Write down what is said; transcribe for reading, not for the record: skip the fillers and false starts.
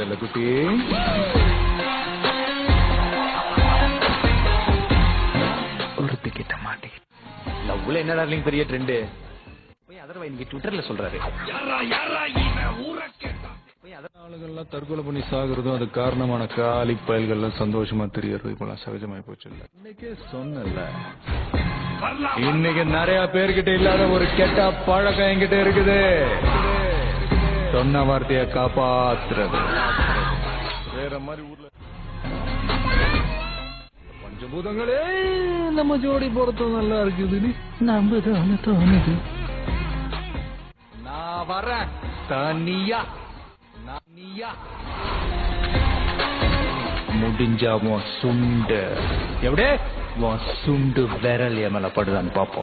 செல்லக்குட்டி. ஒருத்திக்கிட்ட மாட்டி லவ்ல என்ன டார்லிங் பெரிய ட்ரெண்ட். போய் அதர்வை இன்னைக்கு ட்விட்டர்ல சொல்றாரு. ஆளுகள்லாம் தற்கொலை பண்ணி சாகுறதும் அது காரணமான காலி பயல்கள்லாம் சந்தோஷமா தெரியறது இப்பெல்லாம் சகஜமாயி போச்சு. இல்ல இன்னைக்கே சொன்னல, இன்னைக்கு நிறைய பேர்கிட்ட இல்லாத ஒரு கெட்ட பழக்கம் என்கிட்ட இருக்குது. சொன்ன வார்த்தைய காப்பாத்துறது. வேற மாதிரி ஊர்ல பஞ்சபூதங்களே நம்ம ஜோடி பொறுத்த நல்லா இருக்குது. நம்ம தானே தோணுது. நான் வரேன் தனியா. முடிஞ்சா சுண்டு எப்படி சுண்டு விரல் என் மேல படுதான்னு பாப்போம்.